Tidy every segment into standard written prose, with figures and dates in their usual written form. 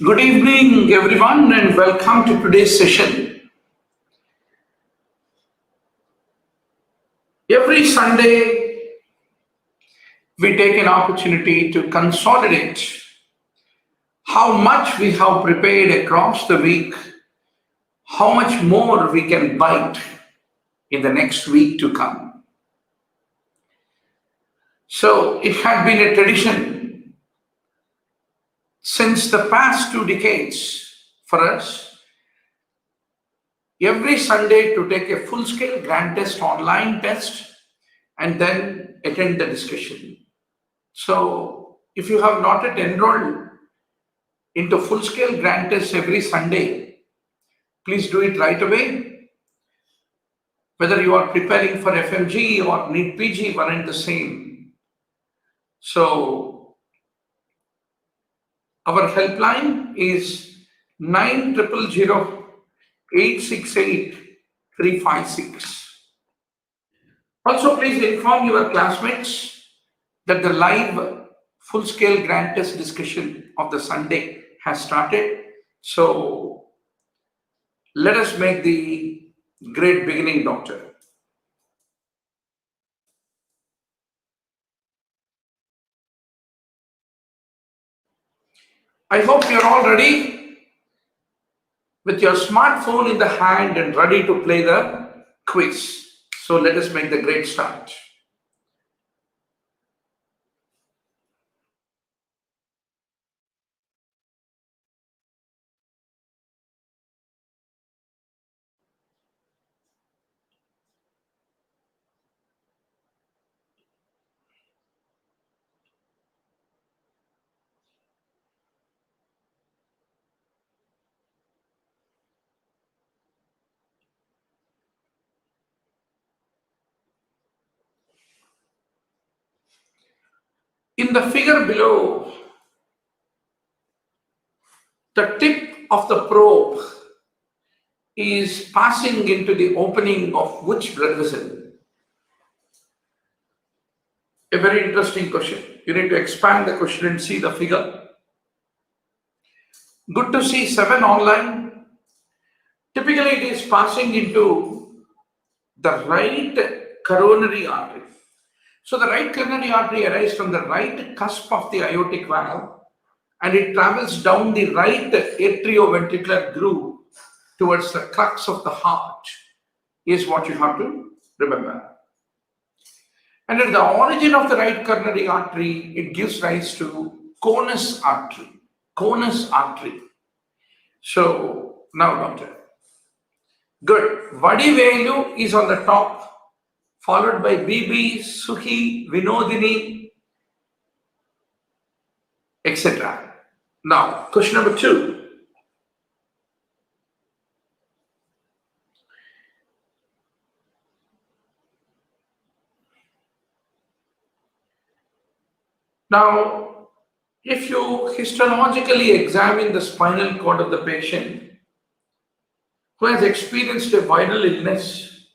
Good evening, everyone, and welcome to today's session. Every Sunday, we take an opportunity to consolidate how much we have prepared across the week, how much more we can bite in the next week to come. So it had been a tradition since the past 2 decades for us, every Sunday to take a full-scale grand test online test and then attend the discussion. So if you have not yet enrolled into full-scale grand tests every Sunday, please do it right away. Whether you are preparing for FMG or NEET PG, one and the same. So our helpline is 900868-356. Also, please inform your classmates that the live full-scale grand test discussion of the Sunday has started. So let us make the great beginning, Doctor. I hope you're all ready with your smartphone in the hand and ready to play the quiz. So let us make the great start. In the figure below, the tip of the probe is passing into the opening of which blood vessel? A very interesting question. You need to expand the question and see the figure. Good to see 7 online. Typically, it is passing into the right coronary artery. So the right coronary artery arises from the right cusp of the aortic valve and it travels down the right atrioventricular groove towards the crux of the heart is what you have to remember. And at the origin of the right coronary artery, it gives rise to conus artery. Conus artery. So now, Doctor. Good. Vadivelu is on the top, followed by BB, Suhi, Vinodini, etc. Now, question number 2. Now, if you histologically examine the spinal cord of the patient who has experienced a viral illness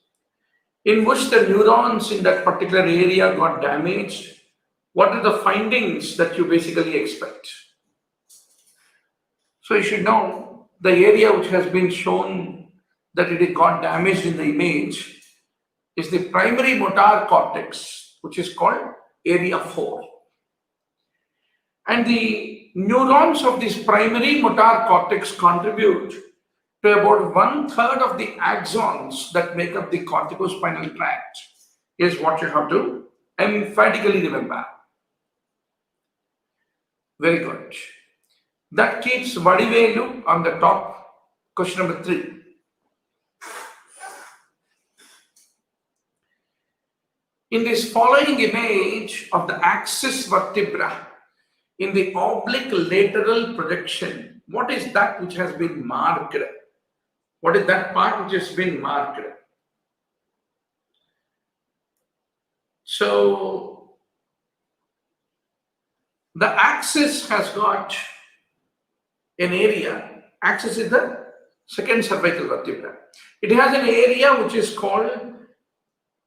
in which the neurons in that particular area got damaged, what are the findings that you basically expect? So you should know the area which has been shown that it got damaged in the image is the primary motor cortex, which is called area 4. And the neurons of this primary motor cortex contribute to about 1/3 of the axons that make up the corticospinal tract, is what you have to emphatically remember. Very good. That keeps Vadivelu on the top. Question number 3. In this following image of the axis vertebra in the oblique lateral projection, what is that which has been marked? What is that part which has been marked? So the axis has got an area. Axis is the second cervical vertebra. It has an area which is called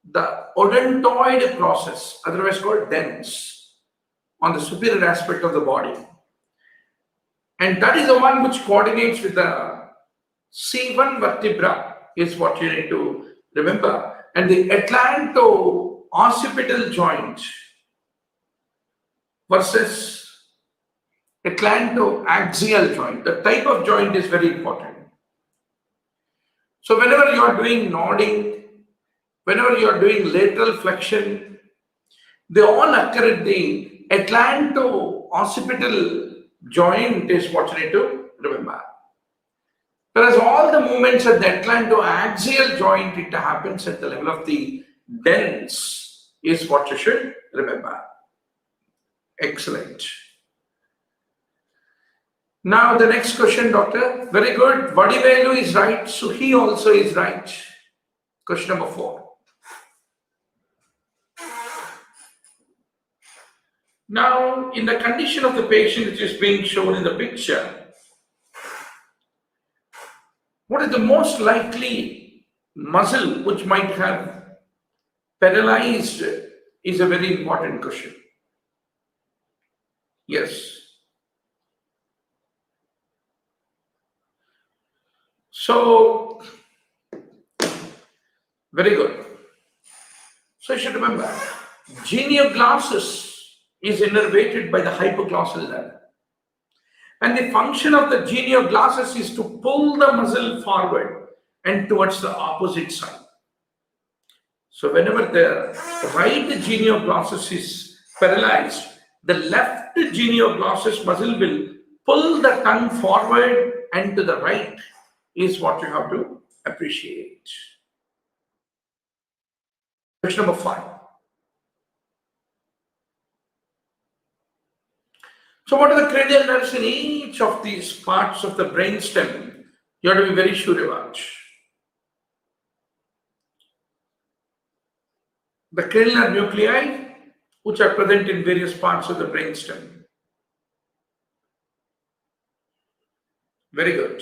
the odontoid process, otherwise called dens, on the superior aspect of the body. And that is the one which coordinates with the C1 vertebra, is what you need to remember. And the atlanto-occipital joint versus atlanto-axial joint. The type of joint is very important. So whenever you are doing nodding, whenever you are doing lateral flexion, they all occur at the atlanto-occipital joint, is what you need to remember. Whereas all the movements at the atlanto-axial joint, it happens at the level of the dens, is what you should remember. Excellent. Now the next question, doctor. Very good. Vadivelu is right. Suhi also is right. Question number 4. Now, in the condition of the patient which is being shown in the picture, what is the most likely muscle which might have paralyzed is a very important question. Yes. So, very good. So you should remember, genioglossus is innervated by the hypoglossal nerve. And the function of the genioglossus is to pull the muscle forward and towards the opposite side. So whenever the right genioglossus is paralyzed, the left genioglossus muscle will pull the tongue forward and to the right, is what you have to appreciate. Question number 5. So what are the cranial nerves in each of these parts of the brainstem? You have to be very sure about. The cranial nerve nuclei, which are present in various parts of the brainstem. Very good.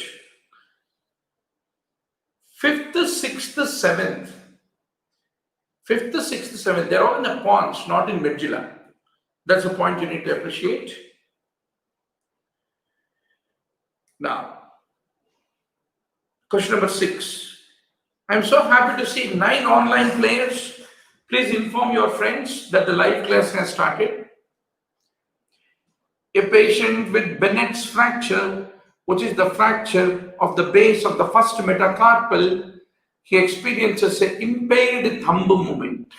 5th, 6th, 7th. 5th, 6th, 7th, they're all in the pons, not in medulla. That's the point you need to appreciate. Now, question number 6. I'm so happy to see 9 online players. Please inform your friends that the live class has started. A patient with Bennett's fracture, which is the fracture of the base of the first metacarpal, he experiences an impaired thumb movement.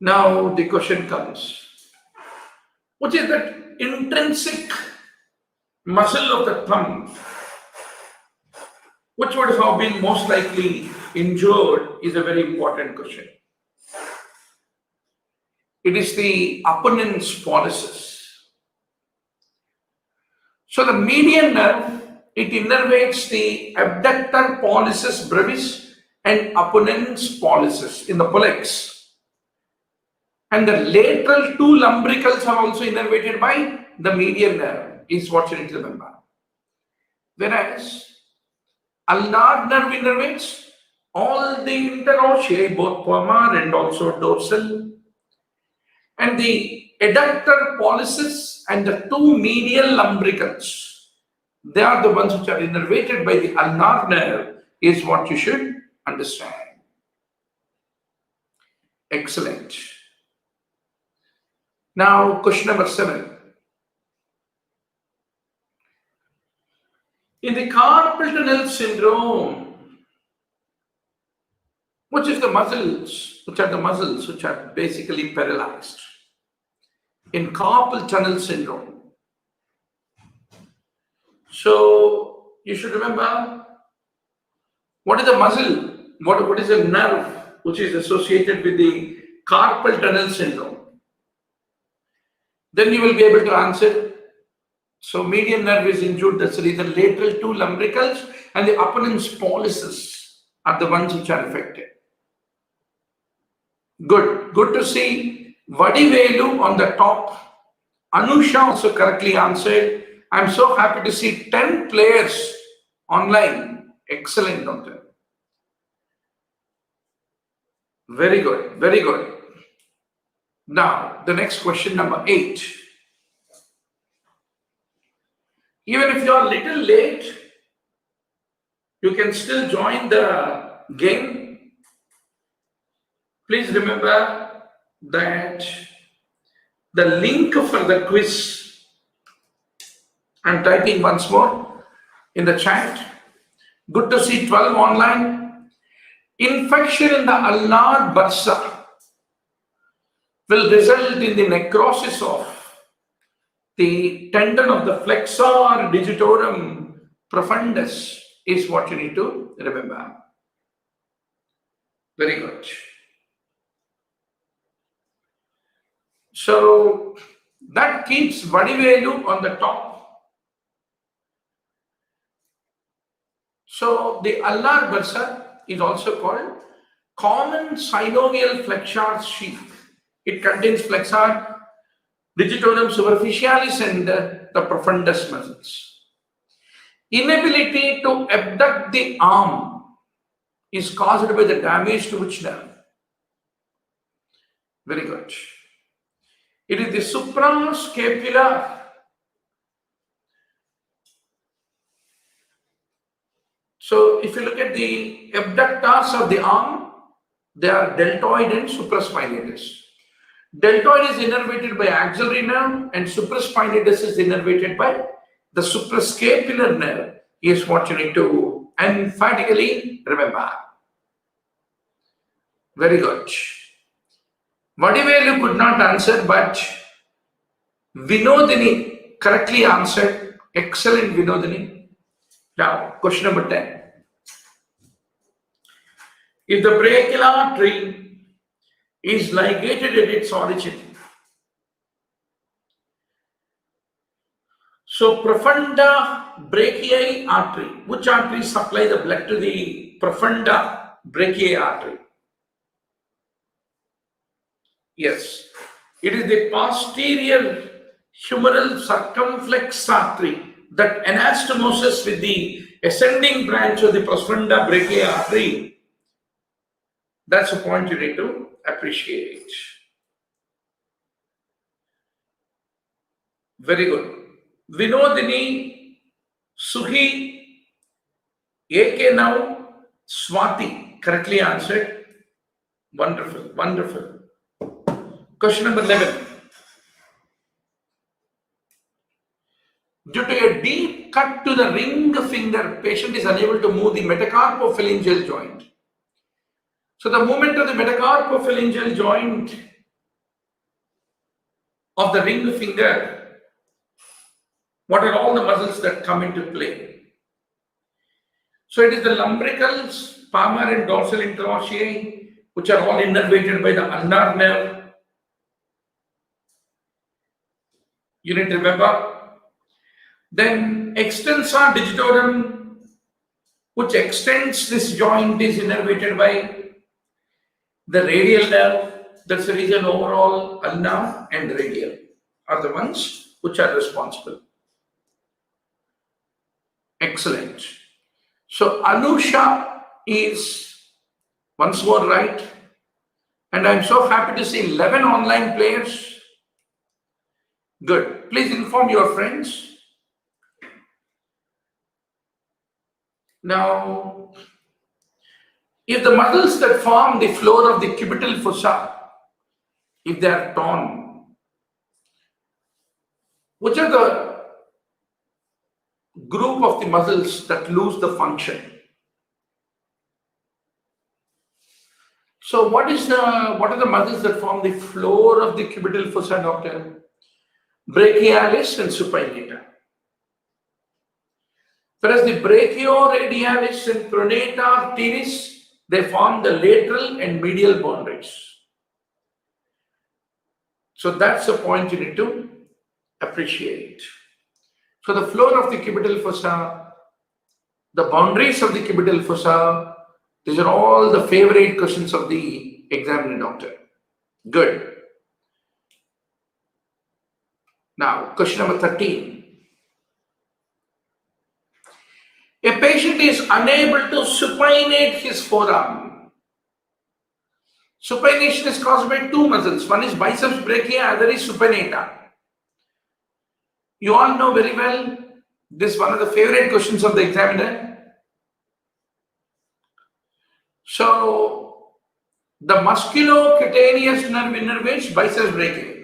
Now the question comes, which is that intrinsic muscle of the thumb, which would have been most likely injured, is a very important question. It is the Afferents pollicis. So the median nerve, it innervates the abductor pollicis brevis and Afferents pollicis in the pollex. And the lateral two lumbricals are also innervated by the median nerve, is what you need to remember. Whereas ulnar nerve innervates all the interossei, both palmar and also dorsal. And the adductor pollicis and the two medial lumbricals, they are the ones which are innervated by the ulnar nerve, is what you should understand. Excellent. Now, question number 7. In the carpal tunnel syndrome, which are the muscles which are basically paralyzed in carpal tunnel syndrome. So you should remember what is the muscle, what is the nerve which is associated with the carpal tunnel syndrome. Then you will be able to answer. So median nerve is injured, that's the reason lateral two lumbricals and the Afferents pollicis are the ones which are affected. Good to see Vadivelu on the top. Anusha also correctly answered. I'm so happy to see 10 players online. Excellent, doctor. Very good, very good. Now, the next question, number 8. Even if you are a little late, you can still join the game. Please remember that the link for the quiz, I'm typing once more in the chat. Good to see 12 online. Infection in the ulnar bursa will result in the necrosis of the tendon of the flexor digitorum profundus, is what you need to remember. Very good. So that keeps Vadivelu on the top. So the ulnar bursa is also called common synovial flexor sheath. It contains flexor digitorum superficialis and the profundus muscles. Inability to abduct the arm is caused by the damage to which nerve? Very good. It is the suprascapular. So if you look at the abductors of the arm, they are deltoid and supraspinatus. Deltoid is innervated by axillary nerve and supraspinatus is innervated by the suprascapular nerve, is what you need to emphatically remember. Very good. Vadivelu could not answer, but Vinodini correctly answered. Excellent, Vinodini. Now, question number 10. If the brachial artery is ligated at its origin, so profunda brachiae artery, which arteries supply the blood to the profunda brachiae artery? Yes, it is the posterior humeral circumflex artery that anastomoses with the ascending branch of the profunda brachiae artery. That's a point you need to appreciate. Very good. Vinodini, Suhi, AK now, Swati, correctly answered. Wonderful, wonderful. Question number 11. Due to a deep cut to the ring finger, patient is unable to move the metacarpophalangeal joint. So the movement of the metacarpophalangeal joint of the ring finger, what are all the muscles that come into play? So it is the lumbricals, palmar and dorsal interossei, which are all innervated by the ulnar nerve. You need to remember. Then extensor digitorum, which extends this joint, is innervated by the radial nerve. That's the reason overall ulnar and radial are the ones which are responsible. Excellent. So Anusha is once more right. And I'm so happy to see 11 online players. Good. Please inform your friends. Now, if the muscles that form the floor of the cubital fossa, if they are torn, which are the group of the muscles that lose the function? So what are the muscles that form the floor of the cubital fossa, doctor? Brachialis and supinata. Whereas the brachioradialis and pronata teres, they form the lateral and medial boundaries. So that's the point you need to appreciate. So the floor of the cubital fossa, the boundaries of the cubital fossa, these are all the favorite questions of the examining doctor. Good. Now, question number 13. A patient is unable to supinate his forearm. Supination is caused by two muscles. One is biceps brachii, other is supinata. You all know very well, this is one of the favorite questions of the examiner. So, the musculocutaneous nerve innervates biceps brachii.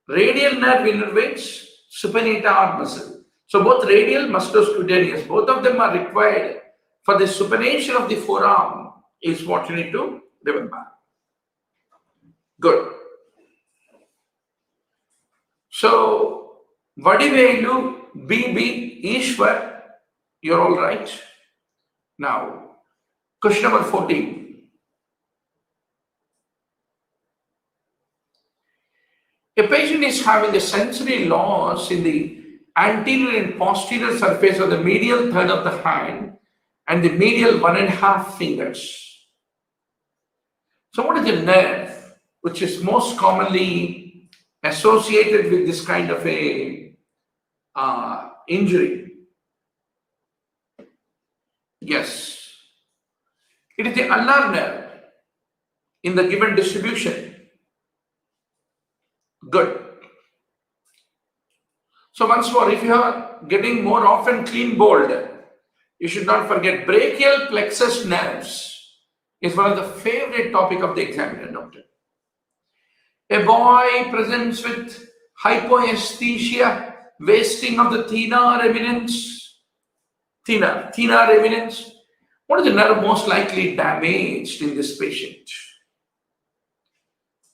Radial nerve innervates supinata or muscle. So both radial, musculocutaneous, both of them are required for the supination of the forearm is what you need to remember. Good. So, Vadivelu, BB, Ishwar, you're all right. Now, question number 14. A patient is having a sensory loss in the anterior and posterior surface of the medial third of the hand and the medial 1.5 fingers. So what is the nerve which is most commonly associated with this kind of a injury? Yes, it is the ulnar nerve in the given distribution. Good. So once more, if you are getting more often clean bowled, you should not forget brachial plexus nerves is one of the favorite topic of the examiner, doctor. A boy presents with hypoesthesia, wasting of the thenar eminence. Thenar eminence. What is the nerve most likely damaged in this patient?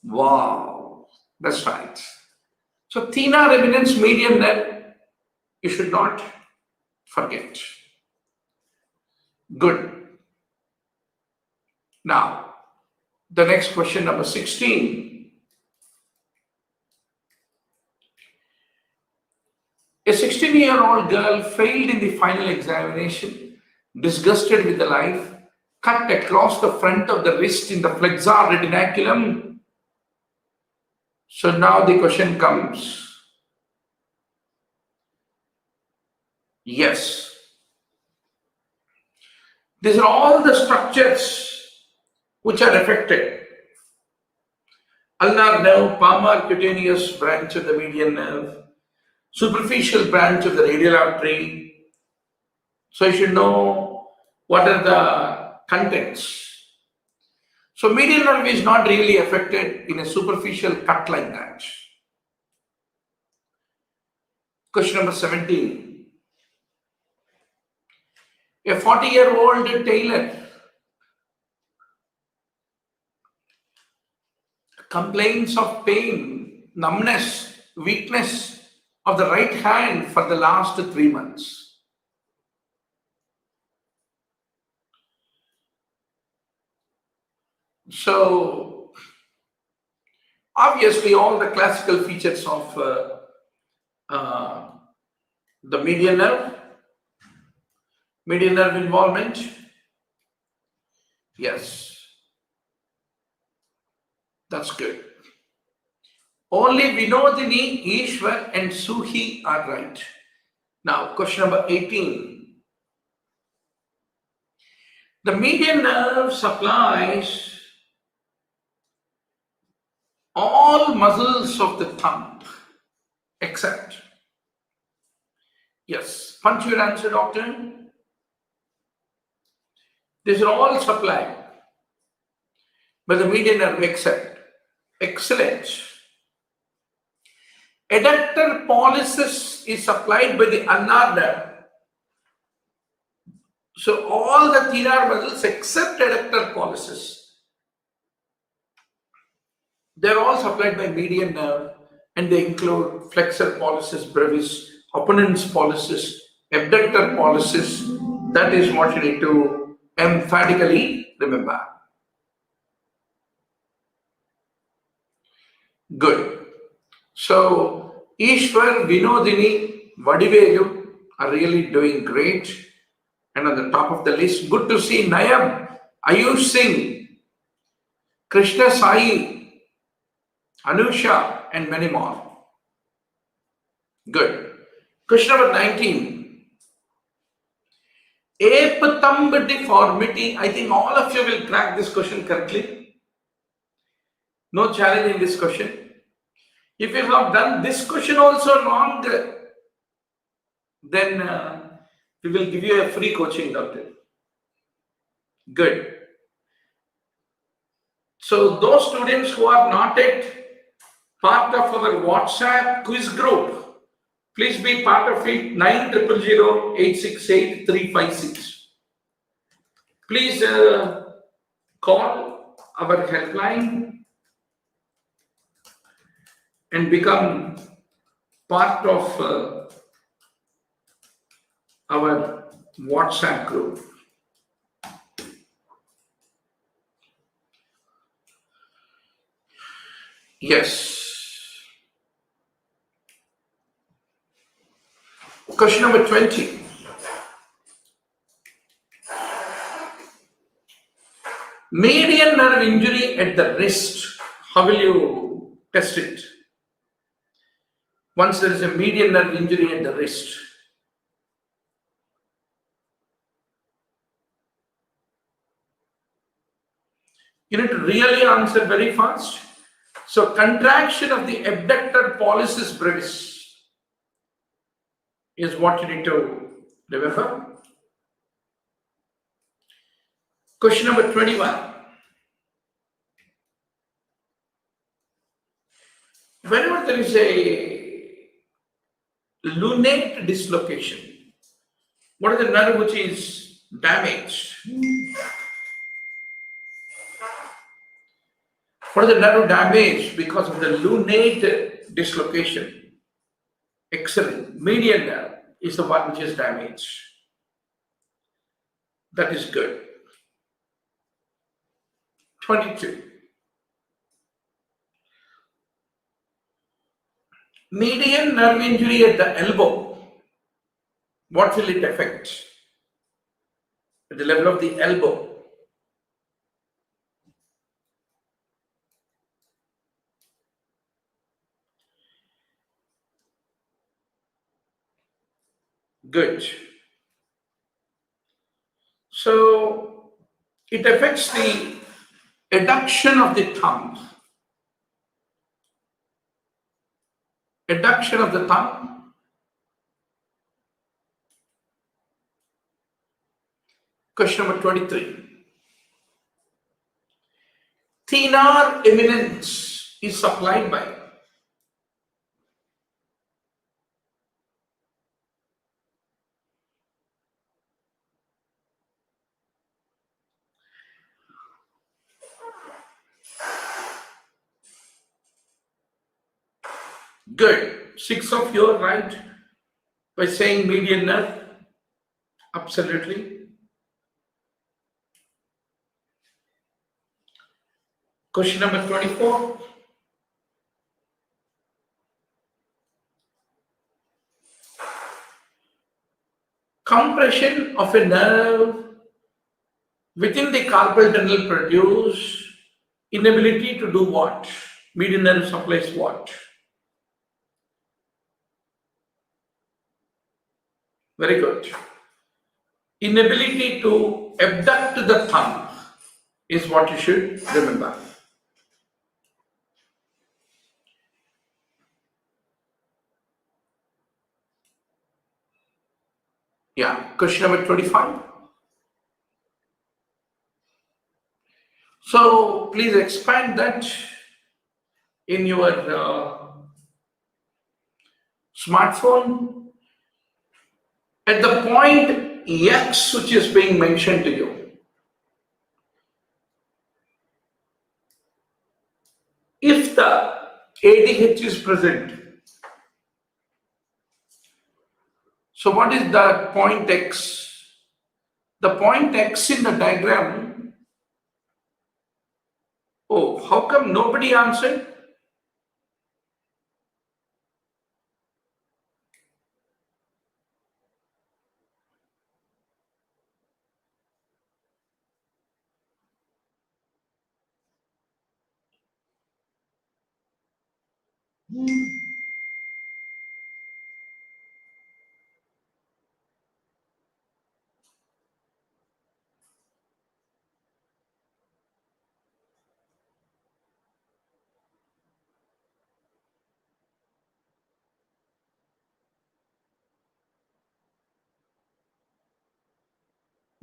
Wow, that's right. So thenar eminence median nerve, you should not forget. Good. Now, the next question, number 16. A 16-year-old girl failed in the final examination, disgusted with the life, cut across the front of the wrist in the flexor retinaculum. So now the question comes. Yes. These are all the structures which are affected. Ulnar nerve, palmar cutaneous branch of the median nerve, superficial branch of the radial artery. So you should know what are the contents. So median nerve is not really affected in a superficial cut like that. Question number 17. A 40-year-old tailor complains of pain, numbness, weakness of the right hand for the last 3 months. So, obviously all the classical features of uh, the median nerve involvement. Yes, that's good. Only Vinodini, Ishwar and Suhi are right. Now, question number 18. The median nerve supplies all muscles of the thumb except. Yes, punch your answer, doctor. These are all supplied by the median nerve except. Excellent. Adductor pollicis is supplied by the ulnar nerve. So all the thenar muscles except adductor pollicis, they're all supplied by median nerve, and they include flexor pollicis brevis, opponens pollicis, abductor pollicis. That is what you need to emphatically remember. Good. So Ishwar, Vinodini, Vadivelu are really doing great. And on the top of the list, good to see Nayam, Ayush Singh, Krishna Sai, Anusha, and many more. Good. Question number 19. Ape thumb deformity. I think all of you will crack this question correctly. No challenge in this question. If you have done this question also wrong, then we will give you a free coaching, doctor. Good. So those students who are not yet part of our WhatsApp quiz group, please be part of it. 9000868356. Please call our helpline and become part of our WhatsApp group. Yes. Question number 20. Median nerve injury at the wrist. How will you test it? Once there is a median nerve injury at the wrist. You need to really answer very fast. So contraction of the abductor pollicis brevis is what you need to remember. Question number 21. Whenever there is a lunate dislocation, what is the nerve which is damaged? What is the nerve damaged because of the lunate dislocation? Excellent. Median nerve is the one which is damaged. That is good. 22. Median nerve injury at the elbow. What will it affect? At the level of the elbow. Good. So it affects the adduction of the thumb. Adduction of the thumb. Question number 23. Thenar eminence is supplied by. Good. 6 of you are right by saying median nerve. Absolutely. Question number 24. compression of a nerve within the carpal tunnel produce inability to do what? Median nerve supplies what? Very good. Inability to abduct the thumb is what you should remember. Yeah, question number 25. So please expand that in your smartphone. At the point X, which is being mentioned to you, if the ADH is present, so what is the point X? The point X in the diagram, oh, how come nobody answered?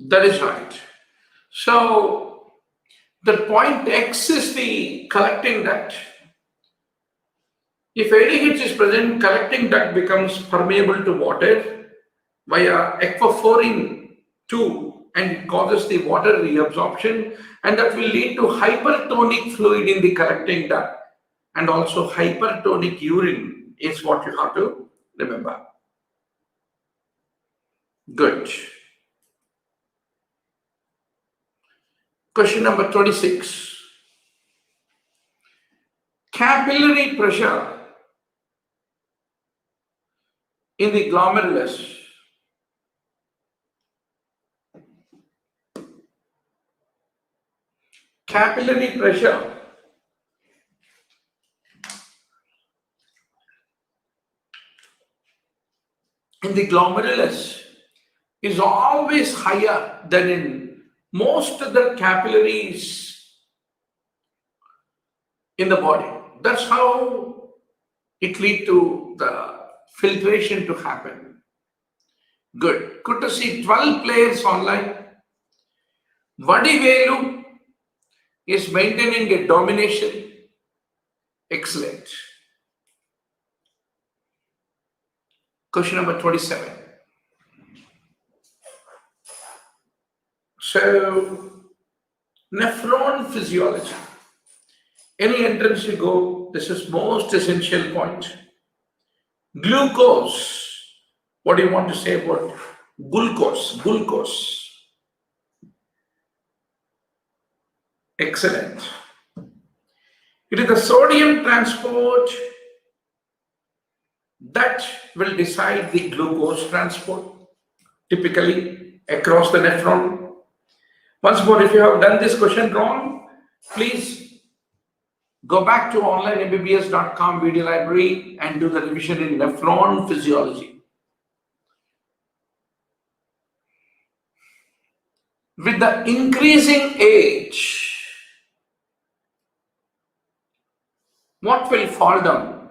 That is right. So the point X is the collecting duct. If ADH is present, collecting duct becomes permeable to water via aquaporin 2 and it causes the water reabsorption, and that will lead to hypertonic fluid in the collecting duct, and also hypertonic urine is what you have to remember. Good. Question number 26. Capillary pressure in the glomerulus capillary pressure in the glomerulus is always higher than in most of the capillaries in the body. That's how it leads to the filtration to happen. Good. Good to see 12 players online. Vadivelu is maintaining a domination. Excellent. Question number 27. So, nephron physiology. Any entrance you go, this is most essential point. Glucose. What do you want to say about glucose? Glucose. Excellent. It is the sodium transport that will decide the glucose transport, typically across the nephron. Once more, if you have done this question wrong, please go back to onlinembbs.com video library and do the revision in nephron physiology. With the increasing age, what will fall down?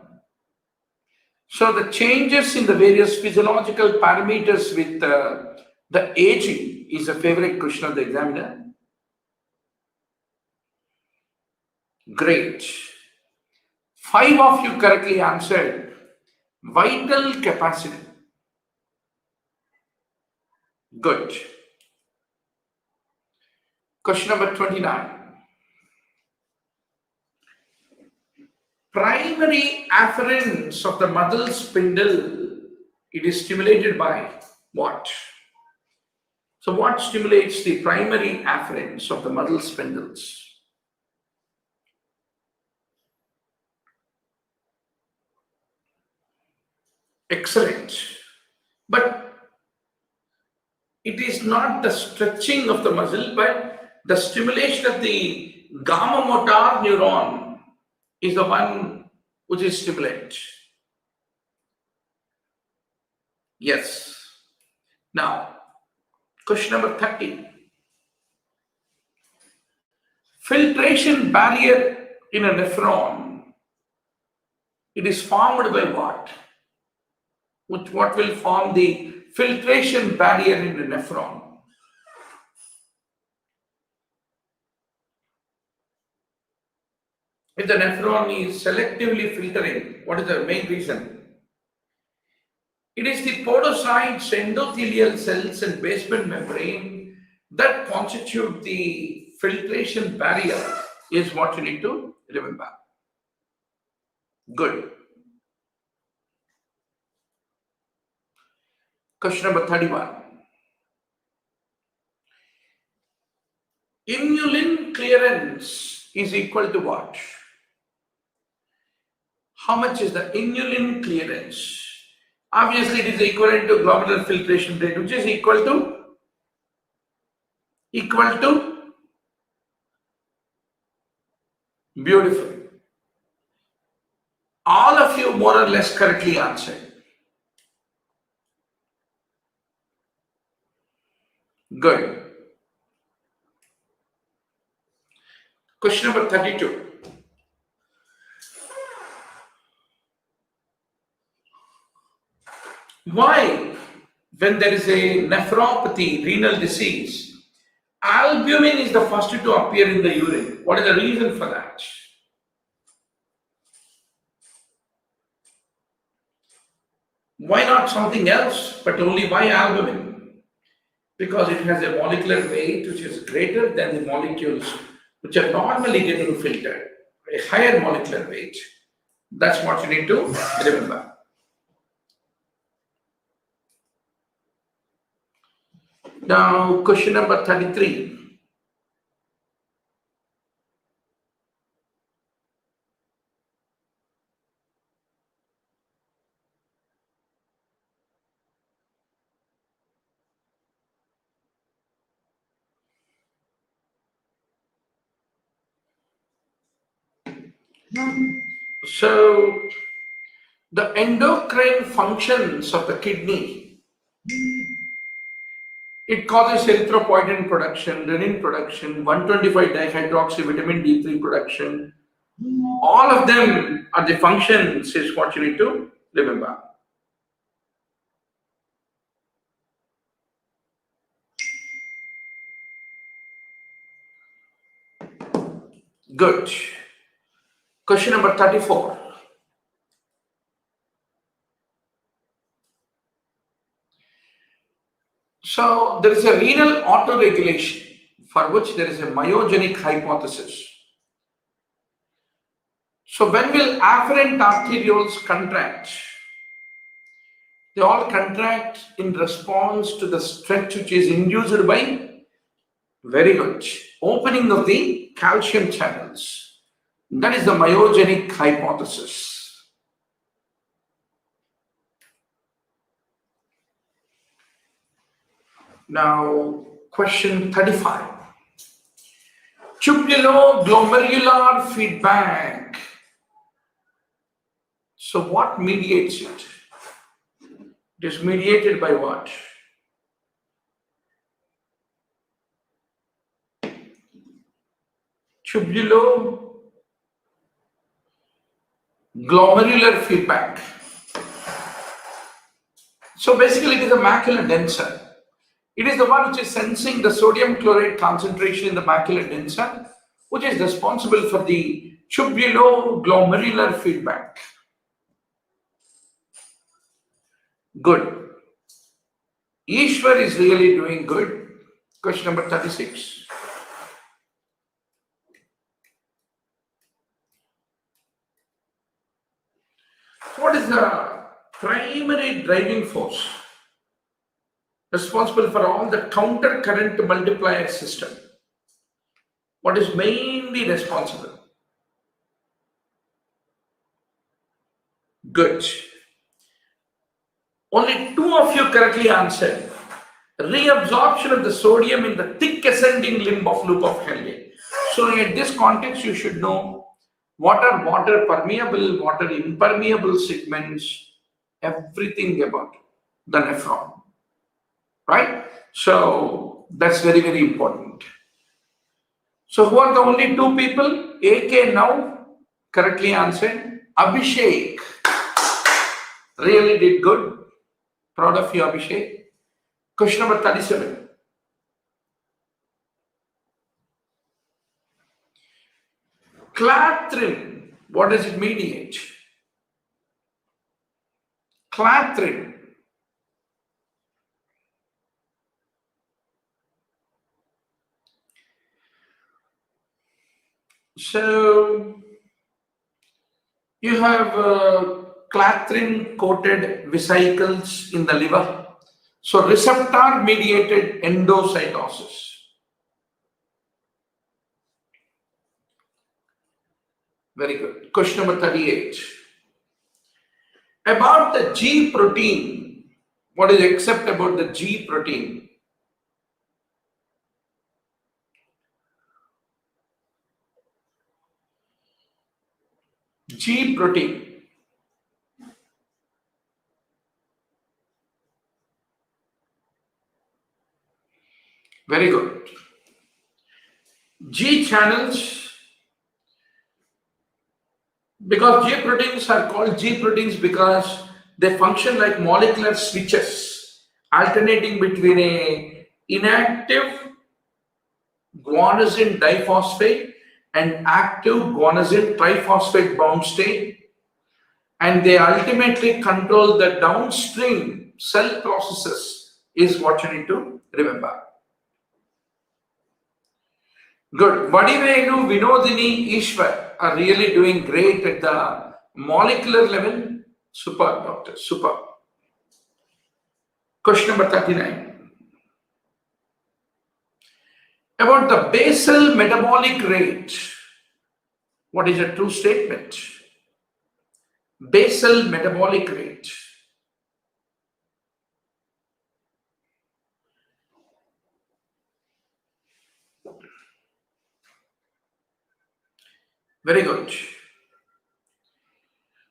So the changes in the various physiological parameters with the aging is a favorite question of the examiner. Great. 5 of you correctly answered vital capacity. Good. Question number 29. Primary afferents of the muscle spindle, it is stimulated by what? So what stimulates the primary afferents of the muscle spindles? Excellent. But it is not the stretching of the muscle, but the stimulation of the gamma motor neuron is the one which is stimulated. Yes. Now, question number 30. Filtration barrier in a nephron, it is formed by what? What will form the filtration barrier in the nephron? If the nephron is selectively filtering, what is the main reason? It is the podocytes, endothelial cells and basement membrane that constitute the filtration barrier is what you need to remember. Good. Question number 31. Inulin clearance is equal to what? How much is the inulin clearance? Obviously, it is equivalent to glomerular filtration rate, which is equal to beautiful. All of you more or less correctly answered. Good. Question number 32. Why, when there is a nephropathy, renal disease, albumin is the first to appear in the urine? What is the reason for that? Why not something else, but only why albumin? Because it has a molecular weight which is greater than the molecules which are normally getting filtered, a higher molecular weight. That's what you need to remember. Now, question number 33. So, the endocrine functions of the kidney, it causes erythropoietin production, renin production, 125-dihydroxy vitamin D3 production. All of them are the functions is what you need to remember. Good. Question number 34. So there is a renal autoregulation for which there is a myogenic hypothesis. So when will afferent arterioles contract? They all contract in response to the stretch which is induced by, very good, opening of the calcium channels. That is the myogenic hypothesis. Now, question 35. Tubulo-glomerular feedback. So what mediates it? It is mediated by what? Tubulo-glomerular feedback. So basically it is a macular denser. It is the one which is sensing the sodium chloride concentration in the macular denser, which is responsible for the tubulo-glomerular feedback. Good. Ishwar is really doing good. Question number 36. What is the primary driving force responsible for all the counter current multiplier system? What is mainly responsible? Good. Only two of you correctly answered. reabsorption of the sodium in the thick ascending limb of loop of Henle. So in this context, you should know what are water permeable, water impermeable segments, everything about the nephron, right? So that's very, very important. So who are the only two people? AK now correctly answered. Abhishek really did good. Proud of you, Abhishek. Question number 37. Clathrin, what does it mediate? Clathrin. So you have clathrin coated vesicles in the liver. So receptor mediated endocytosis. Very good. Question number 38. About the G protein, what is except about the G protein? G protein. Very good. G channels, because G proteins are called G proteins because they function like molecular switches, alternating between a inactive guanosine diphosphate and active guanosine triphosphate bound state, and they ultimately control the downstream cell processes is what you need to remember. Good. Vadivelu, Vinodini, Ishwar are really doing great at the molecular level. Super, doctor. Super. Question number 39. About the basal metabolic rate. What is a true statement? Basal metabolic rate. Very good.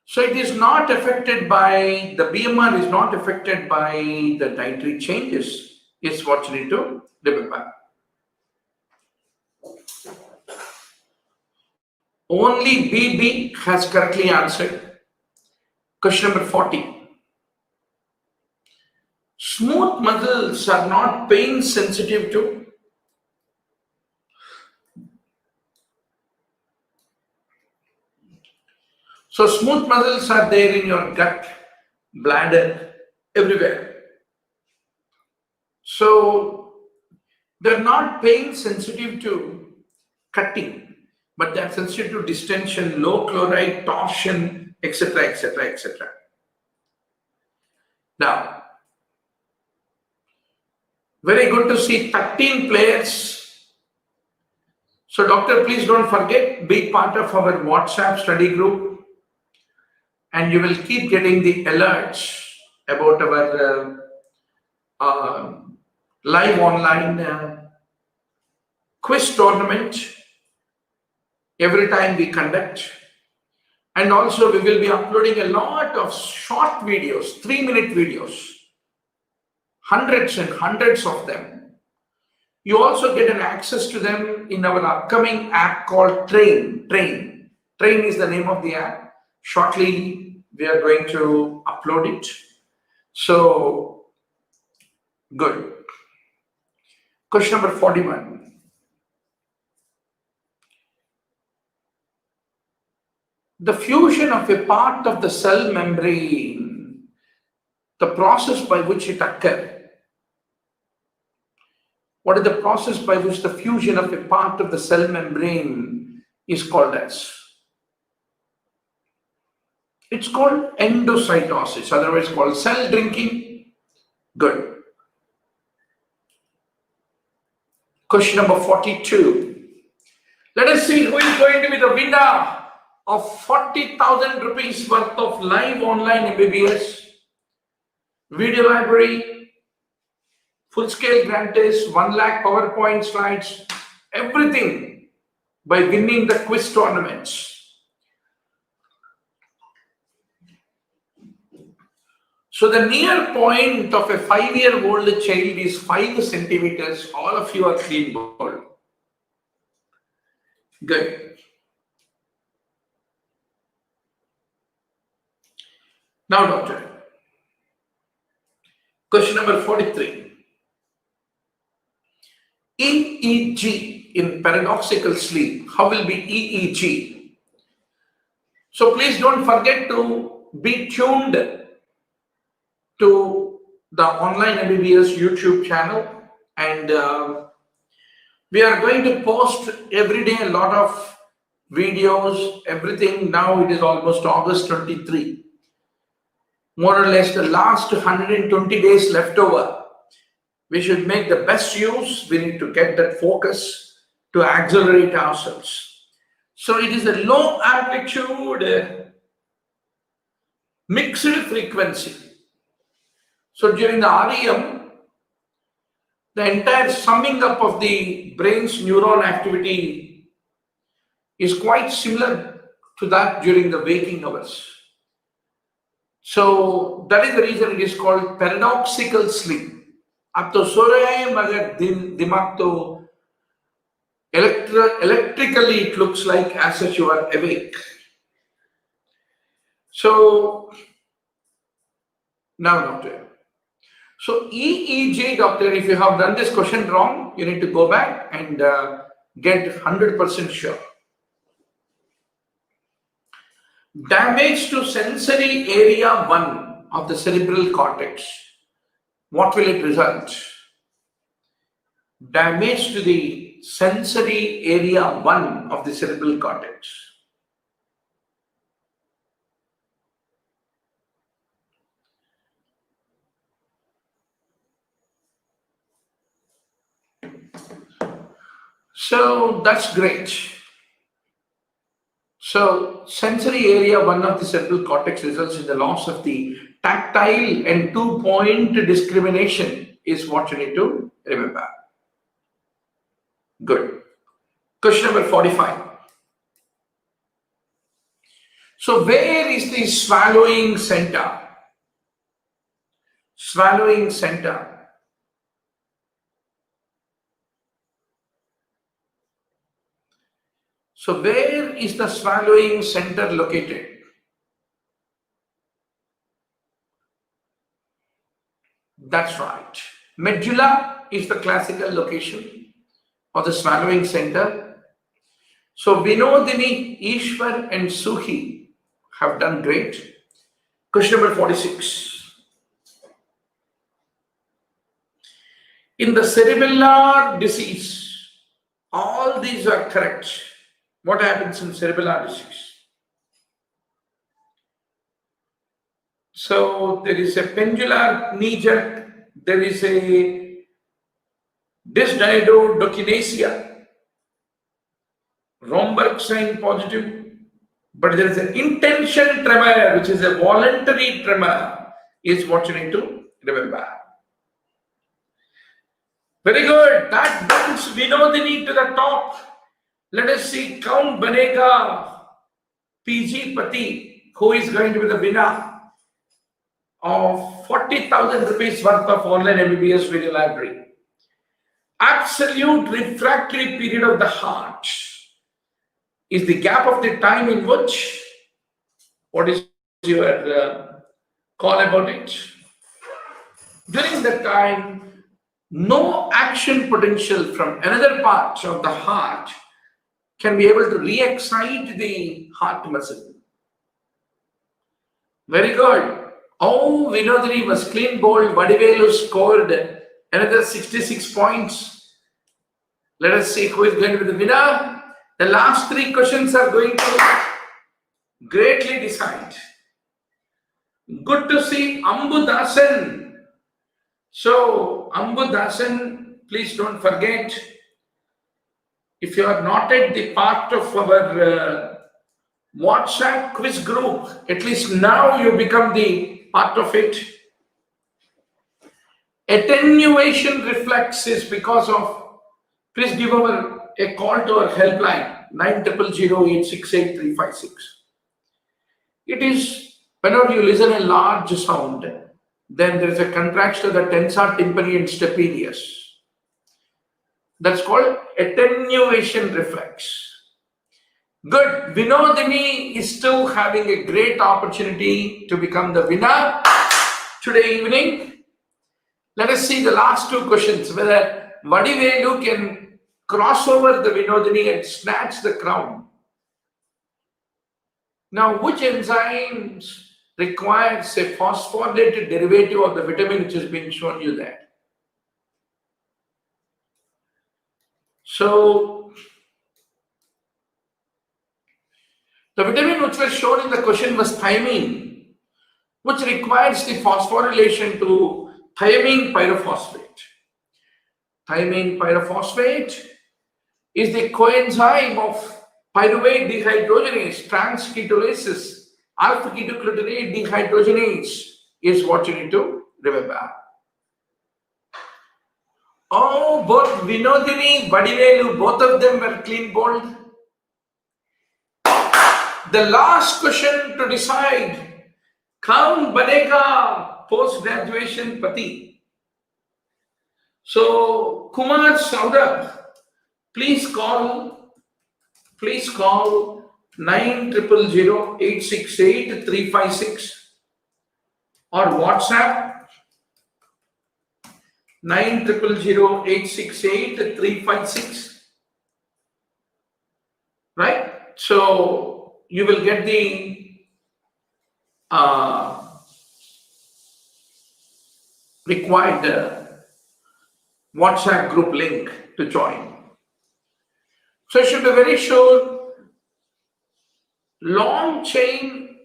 So it is not affected by, the BMR is not affected by the dietary changes, is what you need to remember. Only BB has correctly answered. Question number 40. Smooth muscles are not pain sensitive to. So smooth muscles are there in your gut, bladder, everywhere. So they're not pain sensitive to cutting, but they're sensitive to distension, low chloride, torsion, etc., etc., etc. Now, very good to see 13 players. So doctor, please don't forget, be part of our WhatsApp study group, and you will keep getting the alerts about our live online quiz tournament every time we conduct. And also we will be uploading a lot of short videos, 3-minute videos, hundreds and hundreds of them. You also get an access to them in our upcoming app called Train. Train is the name of the app. Shortly, we are going to upload it. So, good. Question number 41. The fusion of a part of the cell membrane, the process by which it occurs. What is the process by which the fusion of a part of the cell membrane is called as? It's called endocytosis, otherwise called cell drinking. Good. Question number 42. Let us see who is going to be the winner of 40,000 rupees worth of live online MBBS video library, full-scale grand test, 1 lakh PowerPoint slides, everything by winning the quiz tournaments. So the near point of a 5-year-old child is 5 centimeters. All of you are clean bowled. Good. Now, doctor. Question number 43. EEG in paradoxical sleep. How will be EEG? So please don't forget to be tuned to the online MBBS YouTube channel, and we are going to post every day a lot of videos, everything. Now it is almost August 23. More or less the last 120 days left over. We should make the best use. We need to get that focus to accelerate ourselves. So it is a low amplitude, mixed frequency. So during the REM, the entire summing up of the brain's neuron activity is quite similar to that during the waking hours. So that is the reason it is called paradoxical sleep. अब तो सो रहे हैं मगर दिमाग तो electrically it looks like as if you are awake. So now, doctor. So EEG, doctor, if you have done this question wrong, you need to go back and get 100% sure. Damage to sensory area 1 of the cerebral cortex. What will it result? Damage to the sensory area 1 of the cerebral cortex. So that's great. So sensory area 1 of the cerebral cortex results in the loss of the tactile and 2-point discrimination is what you need to remember. Good. Question number 45. So where is the swallowing center? Swallowing center. So where is the swallowing center located? That's right. Medulla is the classical location of the swallowing center. So Vinodini, Ishwar and Suhi have done great. Question number 46. In the cerebellar disease, all these are correct. What happens in cerebellar disease? So there is a pendular knee jerk, there is a dysdiadodokinesia, Romberg sign positive, but there is an intention tremor, which is a voluntary tremor, is what you need to remember. Very good. That brings Vinodini to the top. Let us see Count Banega PG Pati, who is going to be the winner of 40,000 rupees worth of online MBBS video library. Absolute refractory period of the heart is the gap of the time in which, what is your call about it? During that time, no action potential from another part of the heart can be able to re-excite the heart muscle. Very good. Oh, Vinodini was clean bowled. Vadivelu scored another 66 points. Let us see who is going to be the winner. The last 3 questions are going to greatly decide. Good to see Ambu Dasan. So, Ambu Dasan, please don't forget, if you are not at the part of our WhatsApp quiz group, at least now you become the part of it. Attenuation reflex is because of, please give a call to our helpline 900868 It is whenever you listen a large sound, then there is a contraction of the tensor tympani and stapedius. That's called attenuation reflex. Good. Vinodini is still having a great opportunity to become the winner today evening. Let us see the last two questions, whether Vadivelu can cross over the Vinodini and snatch the crown. Now, which enzymes requires a phosphorylated derivative of the vitamin which has been shown you there? So, the vitamin which was shown in the question was thymine, which requires the phosphorylation to thiamine pyrophosphate. Thiamine pyrophosphate is the coenzyme of pyruvate dehydrogenase, transketolysis, alpha-ketoglutarate dehydrogenase is what you need to remember. Oh, both Vinodini, Vadivelu, both of them were clean bowled. The last question to decide, Kaun Banega post-graduation Pati. So, Kumar Saurabh, please call 9000868 or WhatsApp 9000868 right? So you will get the required WhatsApp group link to join. So you should be very sure long chain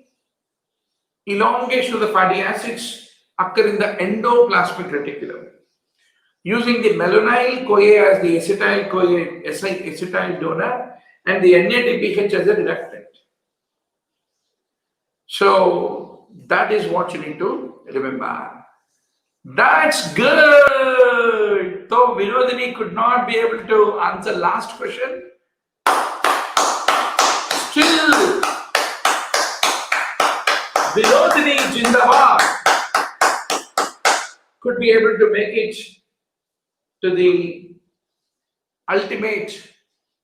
elongation of the fatty acids occur in the endoplasmic reticulum using the malonyl-CoA as the acetyl-CoA acetyl donor and the NADPH as a reductant. So that is what you need to remember. That's good. Though Vinodini could not be able to answer last question, still Vinodini Jindabad could be able to make it to the ultimate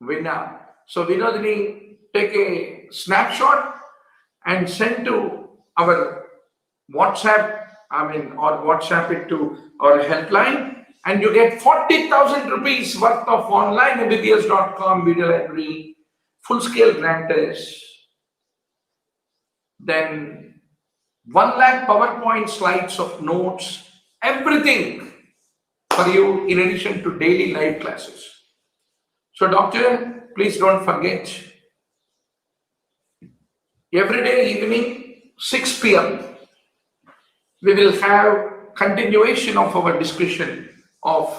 winner. So Vinodini, take a snapshot and send to our WhatsApp, or WhatsApp it to our helpline, and you get 40,000 rupees worth of online MBBS.com video library, full-scale grant test, then 1 lakh PowerPoint slides of notes, everything for you in addition to daily live classes. So doctor, please don't forget, every day evening 6 p.m. we will have continuation of our discussion of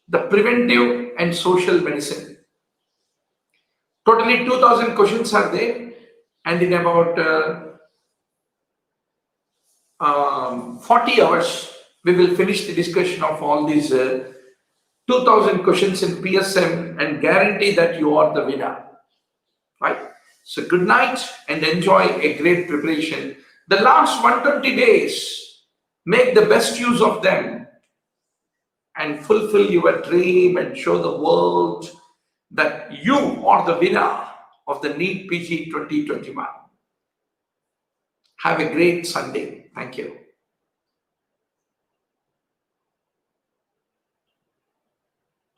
the preventive and social medicine. Totally 2000 questions are there, and in about 40 hours we will finish the discussion of all these 2000 questions in PSM and guarantee that you are the winner, right? So good night and enjoy a great preparation. The last 120 days, make the best use of them and fulfill your dream and show the world that you are the winner of the NEET PG 2021. Have a great Sunday. Thank you.